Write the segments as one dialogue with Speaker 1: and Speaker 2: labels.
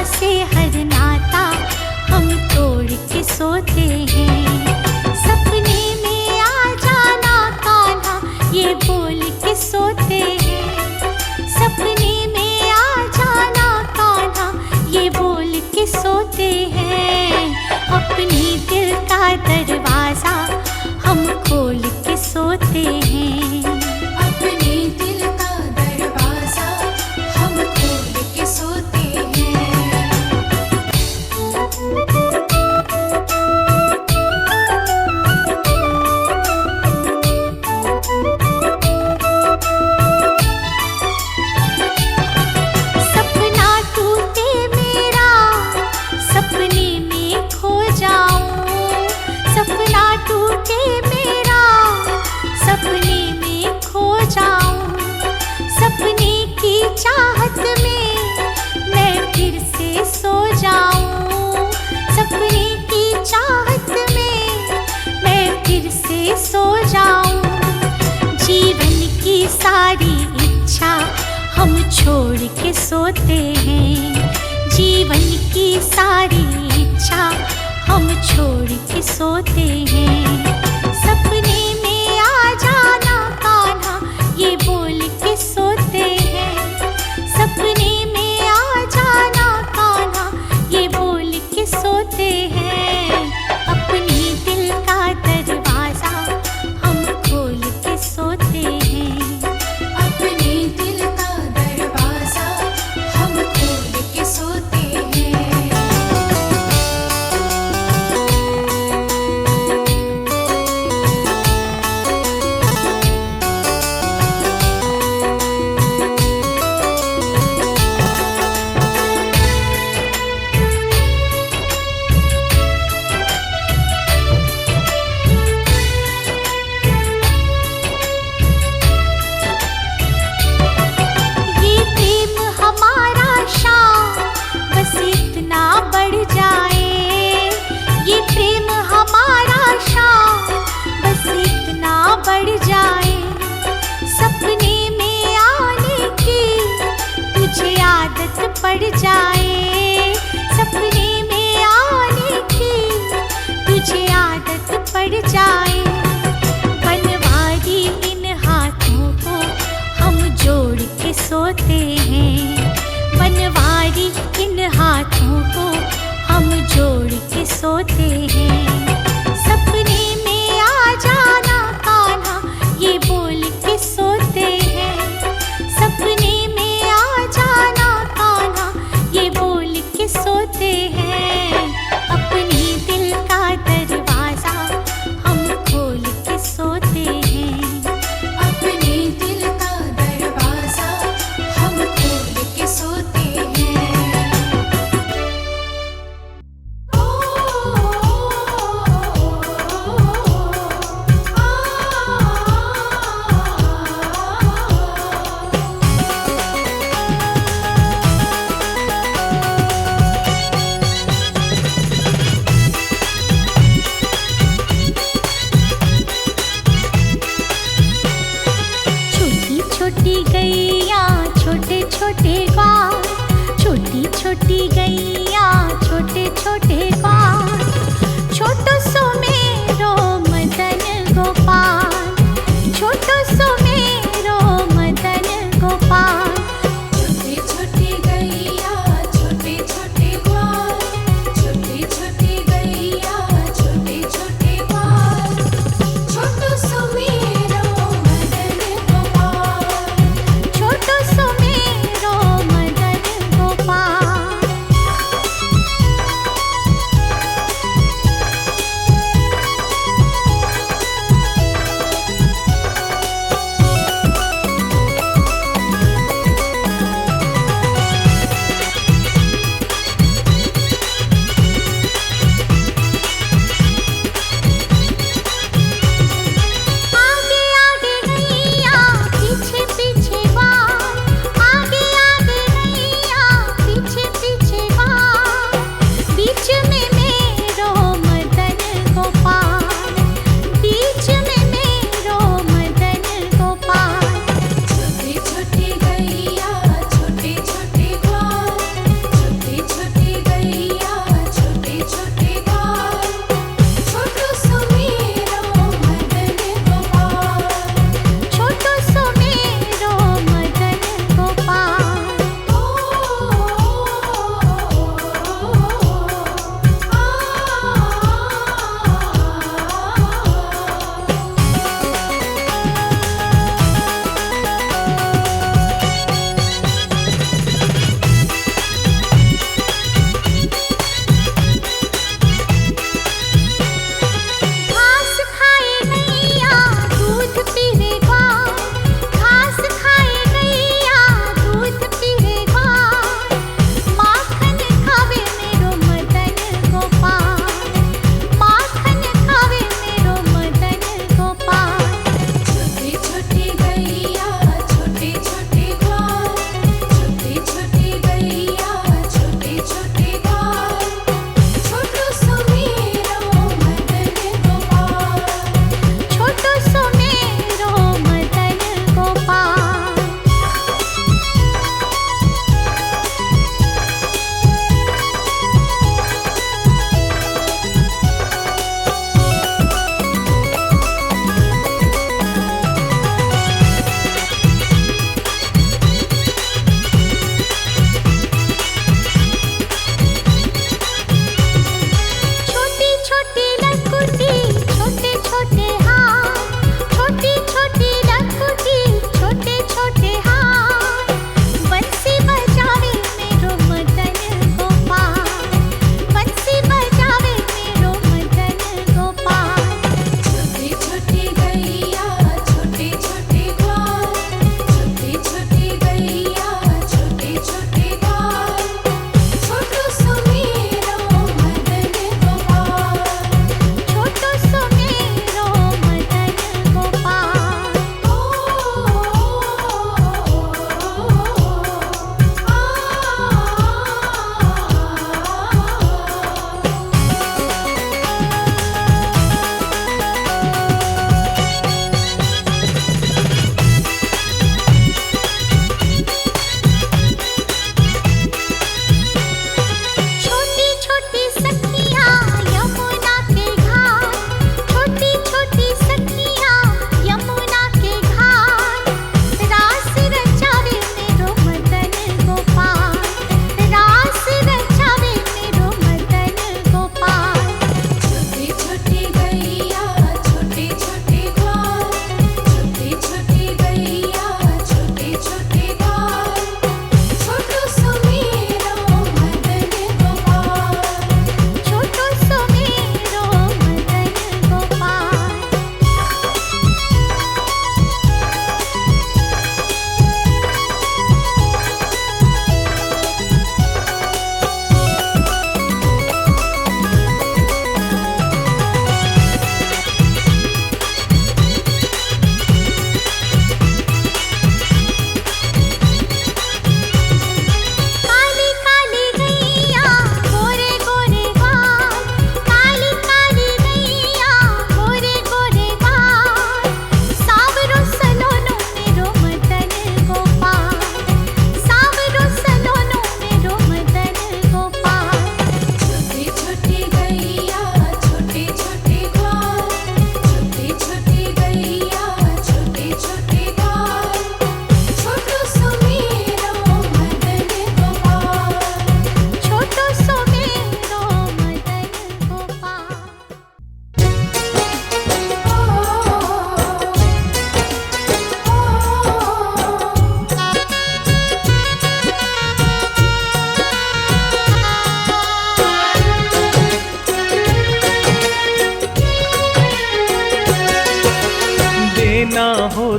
Speaker 1: से हर नाता हम तोड़ के सोते हैं। सपने में आ जाना कान्हा ये बोल के सोते हैं। सपने में आ जाना कान्हा ये बोल के सोते हैं। अपने दिल का दरवाजा हम खोल के सोते हैं।
Speaker 2: अपने दिल का दरवाजा हम खोल के सोते हैं।
Speaker 1: सपना टूटे मेरा सपने में खो जाऊं। सपना टूटे मेरा सपने में खो जाऊं। सपने की चाहत में मैं फिर से सो जाऊं। सपने की चाहत में मैं फिर से सो जाऊं। जीवन की सारी इच्छा हम छोड़ के सोते हैं। जीवन की सारी इच्छा हम छोड़ के सोते हैं। सपने में आ जाना कान्हा ये बोल के सोते हैं। सपने में आ जाना कान्हा ये बोल के सोते हैं। अपने दिल का दरवाजा हम खोल के सोते हैं।
Speaker 2: अपने दिल का दरवाजा हम खोल के सोते हैं।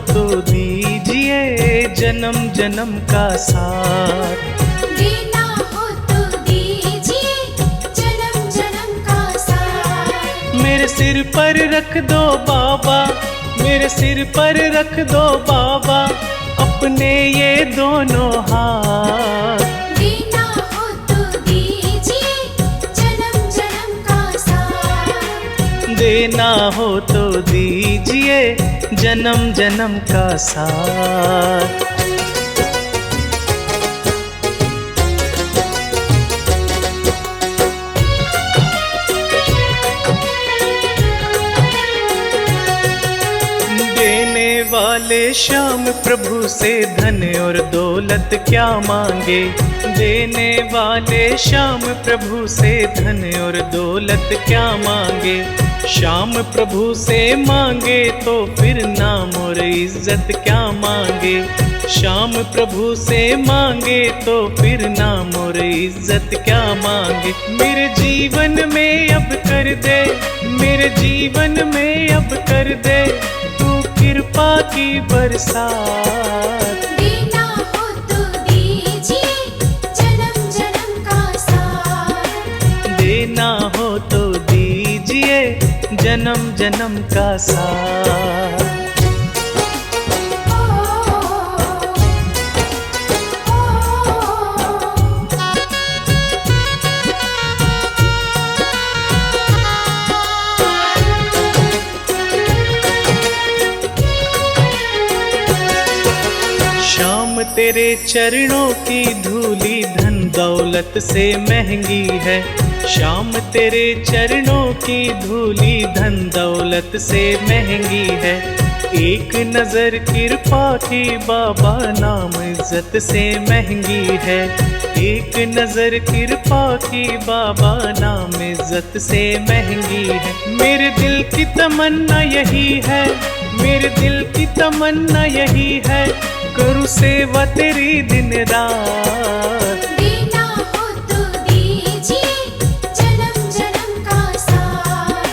Speaker 3: तो दीजिए जन्म जन्म का साथ।
Speaker 2: देना हो तो दीजिए जन्म जन्म का साथ।
Speaker 3: मेरे सिर पर रख दो बाबा, मेरे सिर पर रख दो बाबा अपने ये दोनों हाथ।
Speaker 2: देना हो तो दीजिए जन्म जन्म का साथ।
Speaker 3: देना हो तो दीजिए जन्म जन्म का साथ। देने वाले श्याम प्रभु से धन और दौलत क्या मांगे। देने वाले श्याम प्रभु से धन और दौलत क्या मांगे। श्याम प्रभु से मांगे तो फिर नाम और इज्जत क्या मांगे। श्याम प्रभु से मांगे तो फिर नाम और इज्जत क्या मांगे। मेरे जीवन में अब कर दे, मेरे जीवन में अब कर दे तू कृपा की बरसात।
Speaker 2: देना हो तो दीजिए जन्म जन्म का साथ।
Speaker 3: देना हो तो दीजिए जन्म जन्म का साथ। श्याम तेरे चरणों की धूली धन दौलत से महंगी है। श्याम तेरे चरणों की धूली धन दौलत से महंगी है। एक नजर कृपा की बाबा नाम इज्जत से महंगी है। एक नजर कृपा की बाबा नाम इज्जत से महंगी है। मेरे दिल की तमन्ना यही है, मेरे दिल की तमन्ना यही है करूँ सेवा तेरी दिन रात।
Speaker 2: देना हो तो दीजिए जन्म जन्म का साथ।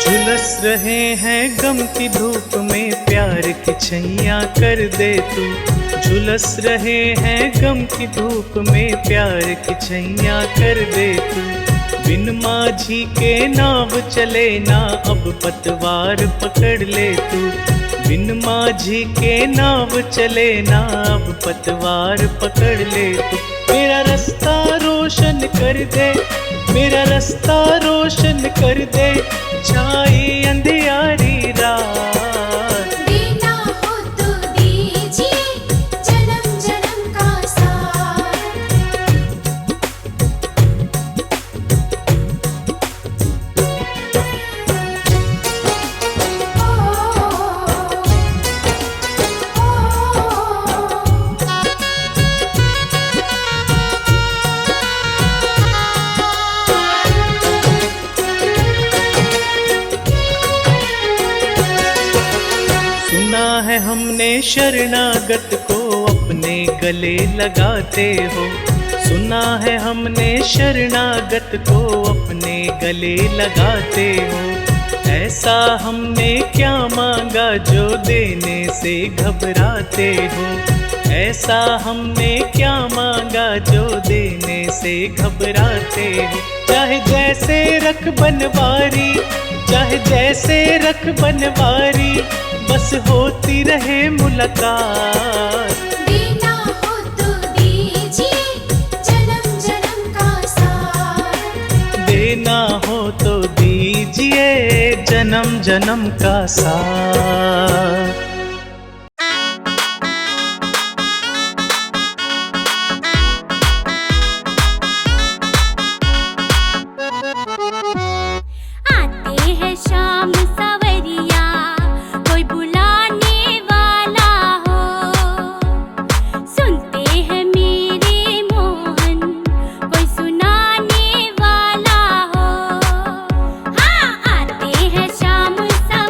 Speaker 3: झुलस रहे हैं गम की धूप में प्यार की छैया कर दे तू। झुलस रहे हैं गम की धूप में प्यार की छैया कर दे तू। बिन माझी के नाव चले ना अब पतवार पकड़ ले तू। बिन माझी के नाव चले ना अब पतवार पकड़ ले तू। मेरा रास्ता रोशन कर दे, मेरा रास्ता रोशन कर दे छाई अंधियारी रात।
Speaker 2: देना हो तो दीजिए जन्म जन्म का साथ।
Speaker 3: सुना है हमने शरणागत को अपने गले लगाते हो। सुना है हमने शरणागत को अपने गले लगाते हो। ऐसा हमने क्या मांगा जो देने से घबराते हो। ऐसा हमने क्या मांगा जो देने से घबराते हो। चाहे जैसे रख बनवारी, चाहे जैसे रख बनवारी बस होती रहे मुलाकात।
Speaker 2: देना हो तो दीजिए जन्म जन्म का साथ।
Speaker 3: देना हो तो दीजिए जन्म जन्म का साथ।
Speaker 1: आते हैं शाम सवरिया कोई बुलाने वाला हो। सुनते हैं मेरे मोहन कोई सुनाने वाला हो। हाँ आते हैं शाम सवरिया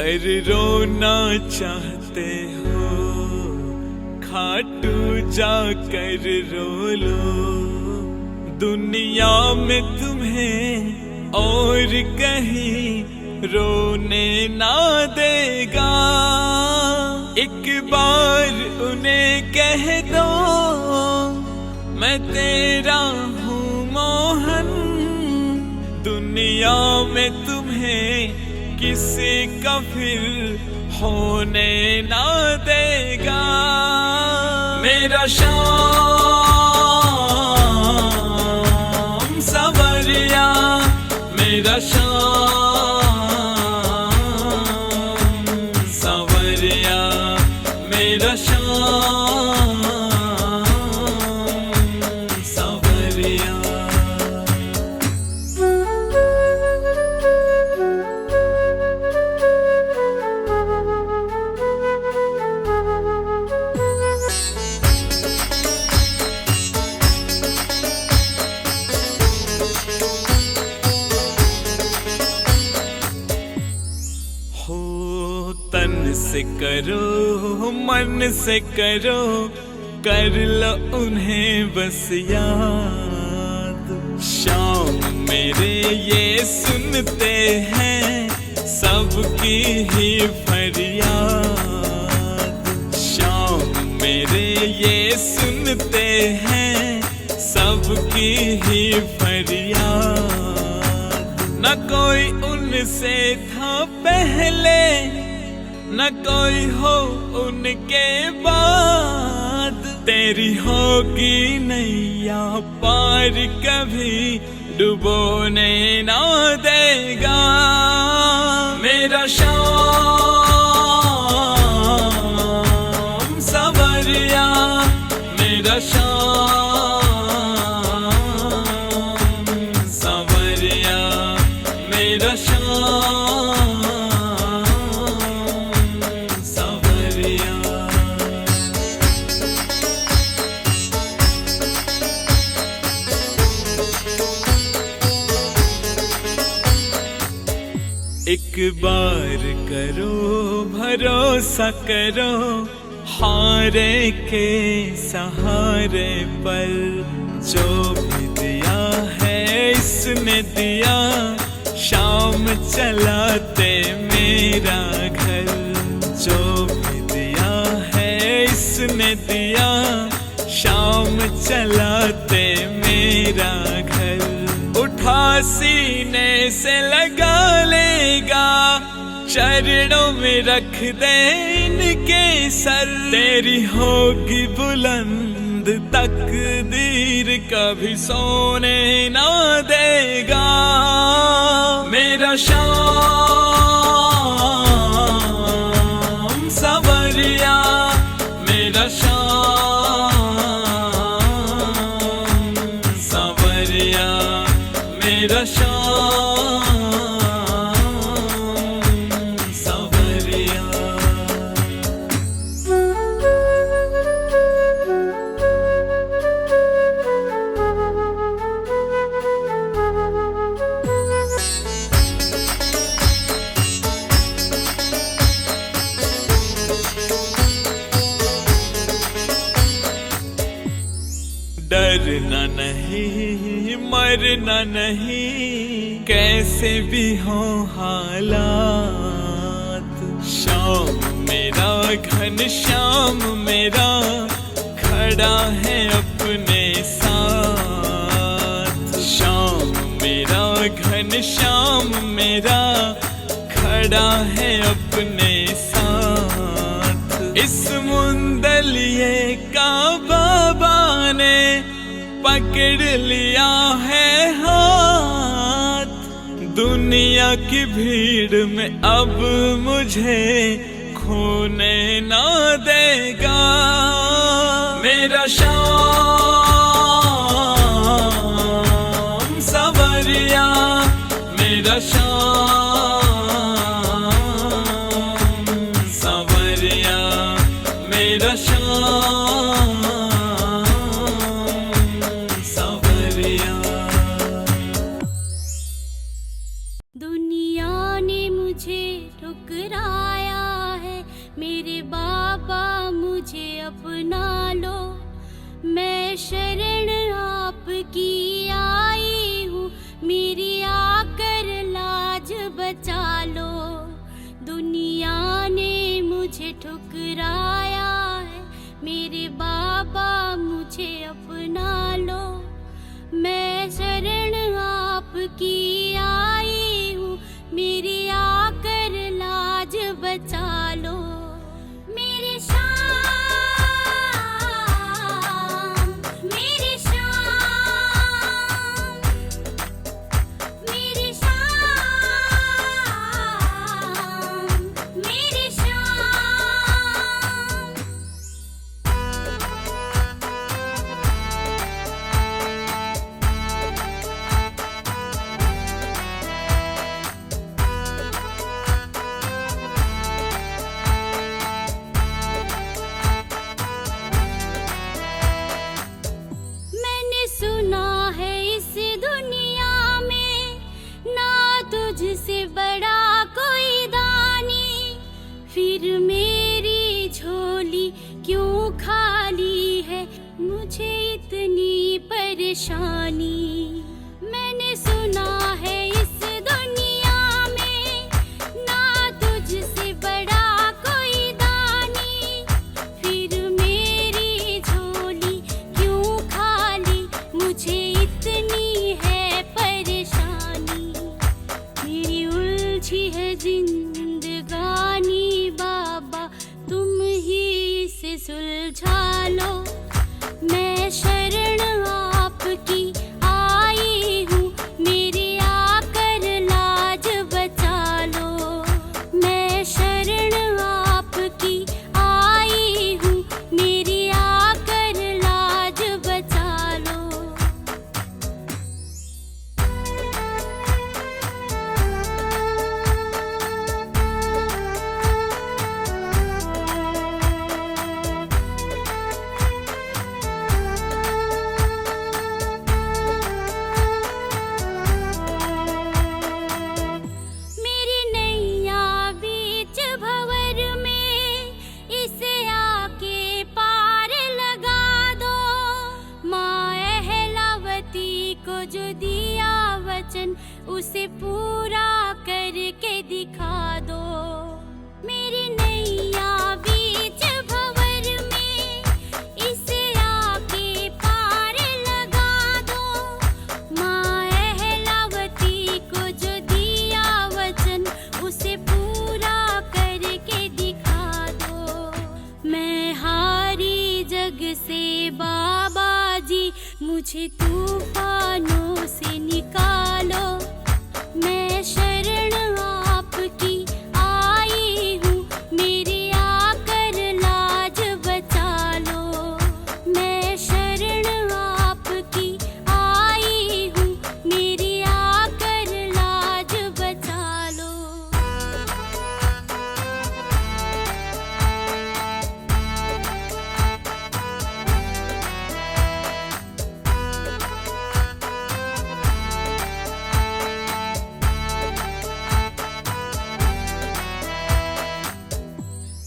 Speaker 4: पर रोना चाहते हो, खाटू जाकर रो लो। दुनिया में तुम्हें और कहीं रोने ना देगा। एक बार उन्हें कह दो मैं तेरा हूँ मोहन। दुनिया में तुम्हें किसी का फिर होने ना देगा। मेरा श्याम सवरिया, मेरा श्याम सवरिया, मेरा श्याम सवरिया। तन से करो मन से करो, कर लो उन्हें बस याद। शाम मेरे ये सुनते हैं सबकी ही फरियाद। शाम मेरे ये सुनते हैं सबकी ही फरियाद। न कोई उनसे था पहले, न कोई हो उनके बाद। तेरी होगी नैया पार कभी डुबोने ना देगा। मेरा श्याम सवरिया, मेरा श्याम सवरिया, मेरा श्याम सवरिया। एक बार करो भरोसा करो, हारे के सहारे पर। जो भी दिया है इसने दिया, शाम चलाते मेरा घर। जो भी दिया है इसने दिया, शाम चलाते मेरा घर। उठा सीने से लगा लेगा, चरणों में रख दे इनके सर। तेरी होगी बुलंद तकदीर, कभी सोने ना देगा। मेरा श्याम सवरिया, मेरा श्याम सवरिया, मेरा श्याम सवरिया। डरना नहीं मरना नहीं, कैसे भी हो हालात। शाम मेरा घन श्याम मेरा खड़ा है अपने साथ। शाम मेरा घन श्याम मेरा खड़ा है अपने साथ। इस मुंदलिए का बाबा ने पकड़ लिया है हाथ। दुनिया की भीड़ में अब मुझे खोने ना देगा। मेरा श्याम सवरिया, मेरा श्याम सवरिया, मेरा श्याम सवरिया।
Speaker 1: दुनिया ने मुझे ठुकरा शरण आपकी आई हूँ, मेरी आकर लाज बचा लो। दुनिया ने मुझे ठुकराया है, मेरे बाबा मुझे अपना लो। मैं शरण आपकी आई हूँ, मेरी आकर लाज बचा लो। मेरी शाम, मेरी शाम, मेरी शाम, मेरी शाम। मैंने सुना है इस दुनिया में ना तुझसे बड़ा कोई दानी, फिर मेरी झोली क्यों खाली है, मुझे इतनी परेशानी। मैंने सुना है इस दुनिया में ना तुझसे बड़ा कोई दानी, फिर मेरी झोली क्यों खाली, मुझे इतनी है परेशानी। मेरी उलझी है जिंदगानी बाबा, तुम ही इसे सुलझा लो। मैं शरण आपकी आई हूँ, मेरी आकर लाज बचा लो। मैं शरण आपकी आई हूँ, मेरी आकर लाज बचा लो। मेरी नैया बीच भंवर में, इसे आके पार लगा दो। माँ अहलावती को जो दिया वचन, उसे पूरा करके दिखा दो। मेरी नैया बीच भंवर में, इसे आके पार लगा दो। माँ अहलावती को जो दिया वचन, उसे पूरा करके दिखा दो। मैं हारी जग से बाबा जी, मुझे तूफानों से निकालो। मैं शरण आपकी आई हूँ, मेरी आकर लाज बचा लो। मैं शरण आपकी आई हूँ, मेरी आकर लाज बचा लो।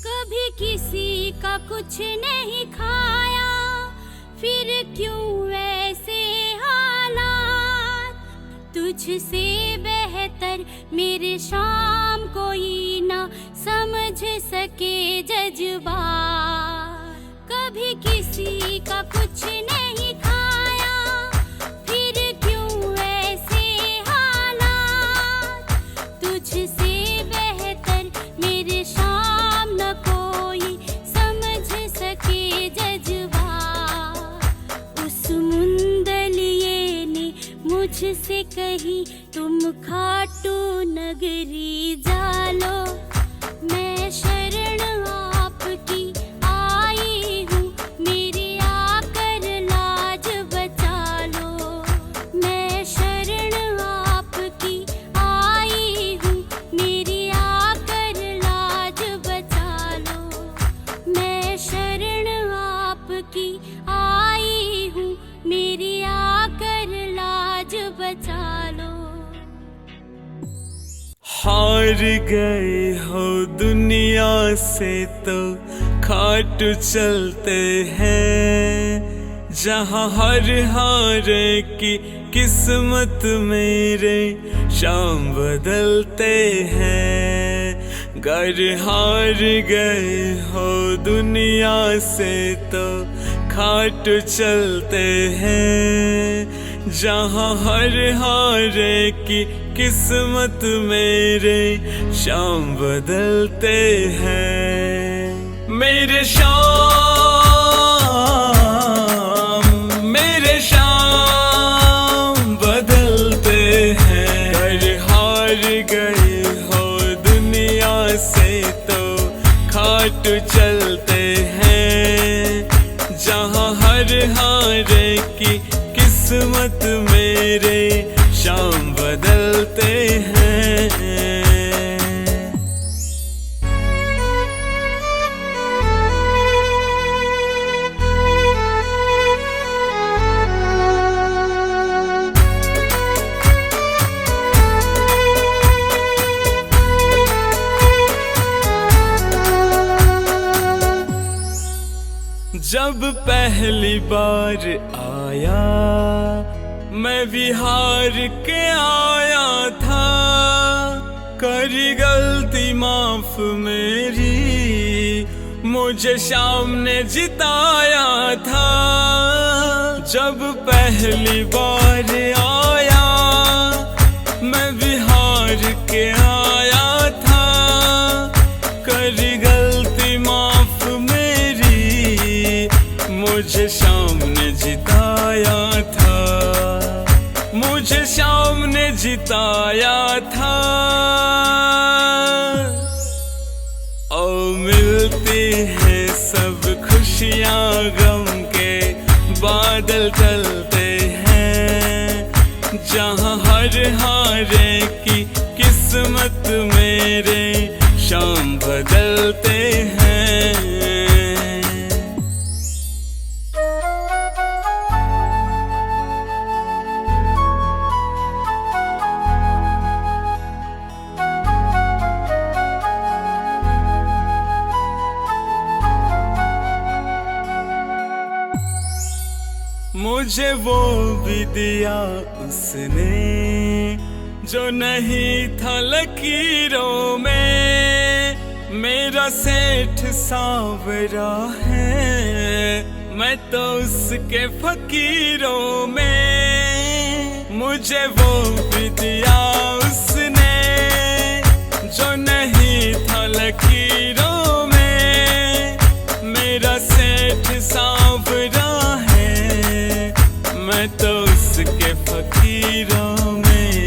Speaker 1: कभी किसी का कुछ नहीं खाया, फिर क्यों ऐसे हालात। तुझसे बेहतर मेरे शाम कोई ना समझ सके जज्बात। कभी किसी का कुछ नहीं खाया, फिर क्यों ऐसे हालात। तुझसे बेहतर मेरे शाम न कोई समझ सके जज्बात। उस मुंदलिये ने मुझसे कही, तुम खाटू नगरी जालो। मैं शरण आपकी आई हूँ, मेरी आकर लाज बचा लो। मैं शरण आपकी आई हूँ, मेरी आकर लाज बचा लो। मैं शरण आपकी आई हूँ, मेरी आकर लाज बचा लो।
Speaker 4: हार गए हो दुनिया से तो खाटू चलते हैं, जहाँ हर हारे की किस्मत मेरे शाम बदलते हैं। घर हार गए हो दुनिया से तो खाट चलते हैं। जहाँ हर हारे की किस्मत मेरे शाम बदलते हैं। मेरे शाम बदलते हैं। घर हार गए हो दुनिया से तो खाट चलते हैं। जहाँ हर हारे की किस्मत मेरे शाम बदलते हैं। जब पहली बार आया मैं बिहार के आया था। करी गलती माफ मेरी मुझे शाम ने जिताया था। जब पहली बार आया मैं बिहार के आया था। करी गलती माफ मेरी मुझे शाम ने जिताया था। मुझे शाम ने जिताया था। और मिलती हैं सब खुशियाँ गम के बादल चलते हैं। जहाँ हर हारे की किस्मत मेरे शाम बदलते हैं। मुझे वो भी दिया उसने जो नहीं था लकीरों में। मेरा सेठ सांवरा है मैं तो उसके फकीरों में। मुझे वो भी दिया उसने जो नहीं था लकीरों में। मेरा सेठ सांवरा मैं तो उसके फकीरों में।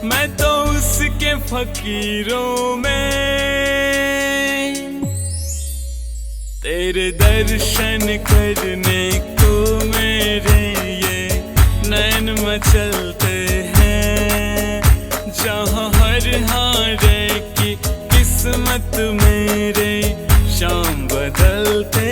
Speaker 4: मैं तो उसके फकीरों में। तेरे दर्शन करने को मेरे ये नैन मचलते हैं। जहाँ हर हारे की किस्मत मेरे शाम बदलते हैं।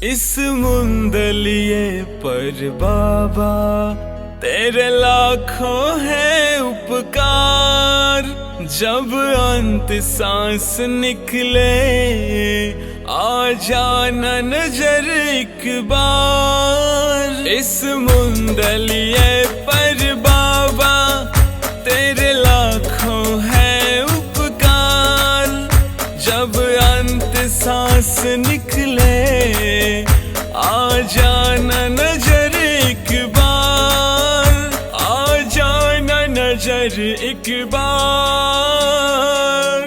Speaker 4: इस मुंदलिए पर बाबा तेरे लाखों है उपकार। जब अंत सांस निकले आ जाना नजर एक बार। इस मुंदलिए पर बाबा तेरे लाखों है उपकार। जब अंत सांस निकले आ जाना नजर एक बार। आ जाना नजर एक बार।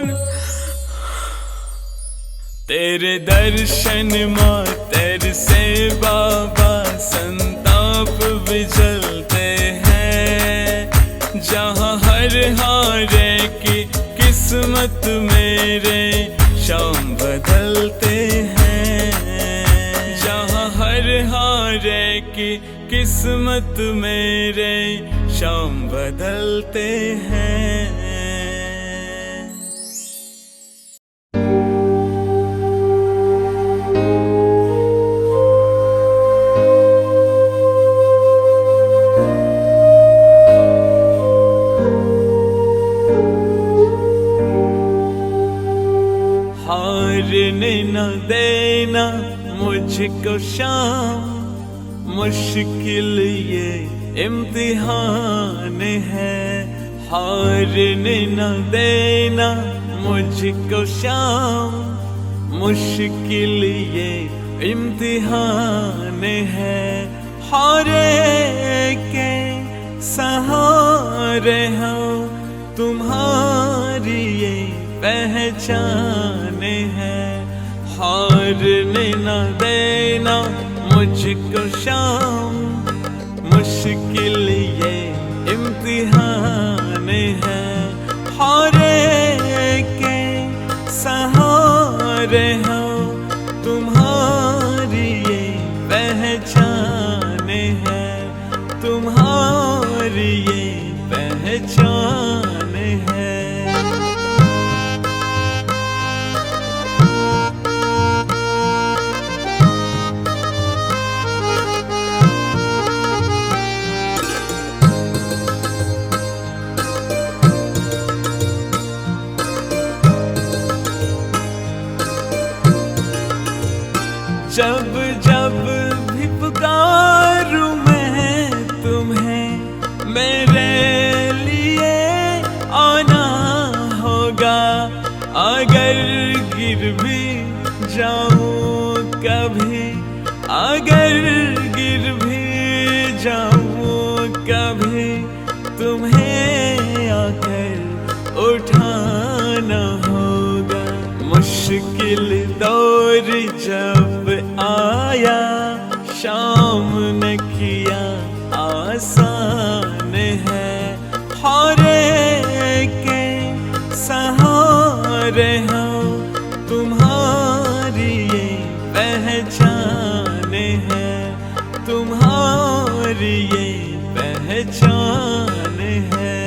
Speaker 4: तेरे दर्शन मातर से बाबा संताप विचलते हैं। जहाँ हर हारे की किस्मत मेरे शाम बदलते हैं। जहाँ हर हारे की किस्मत मेरे शाम बदलते हैं। न देना मुझको शाम, मुश्किल ये इम्तिहान है। हारने न देना मुझको शाम, मुश्किल ये इम्तिहान है। हारे के सहारे हो तुम्हारी ये पहचान है। हारने न देना मुझको शाम, मुश्किल ये इम्तिहान है। हारे के सहारे हो तुम्हारी ये पहचान है, तुम्हारी ये पहचान है। जब जब भी पुकारूं मैं तुम्हें, मेरे लिए आना होगा। अगर गिर भी जाऊं कभी, अगर गिर भी जाऊं कभी, तुम्हें आकर उठाना होगा। मुश्किल दौर जब आया, शाम ने किया आसान है। हारे के सहारे हो तुम्हारी ये पहचान है, तुम्हारी ये पहचान है।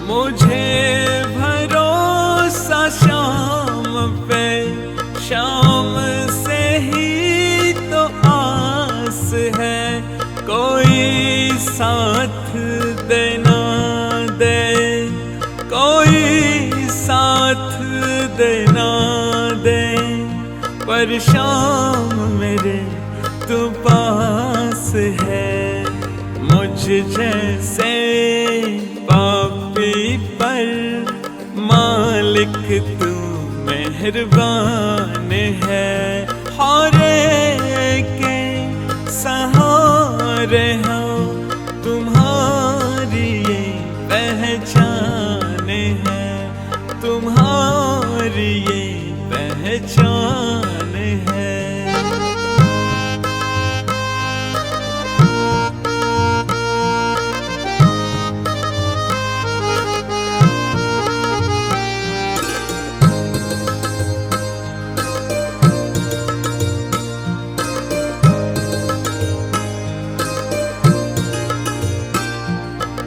Speaker 4: मुझे भरोसा शाम पे, शाम से ही तो आस है। कोई साथ देना दे, कोई साथ देना दे, पर शाम मेरे तू पास है। मुझ जैसे पापी पर मालिक तू मेहरबान है। हारे के सहारे हो तुम्हारी ये पहचान है, तुम्हारी ये पहचान है।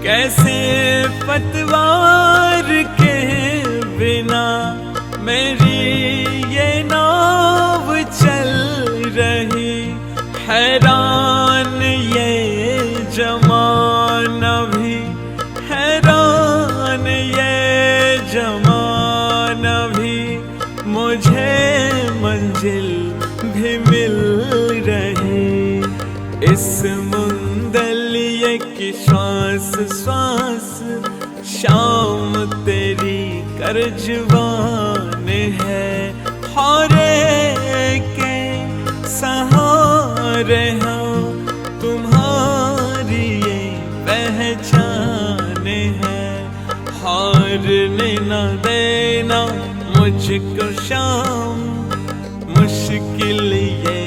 Speaker 4: कैसे पतवार के बिना मेरी ये नाव चल रही। हैरान ये जमाना भी, हैरान ये जमाना भी, मुझे मंजिल भी मिल रही। इस मुंदलिये की श्वास श्वास, शाम तेरी करजवान है। हारे के सहारे हो तुम्हारी ये पहचान है। हारने न देना मुझको शाम, मुश्किल ये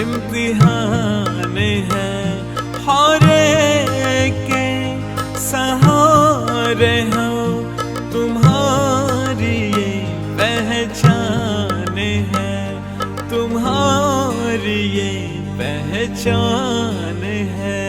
Speaker 4: इम्तिहान है। हारे के सहारे हो तुम्हारी ये पहचान है, तुम्हारी ये पहचान है।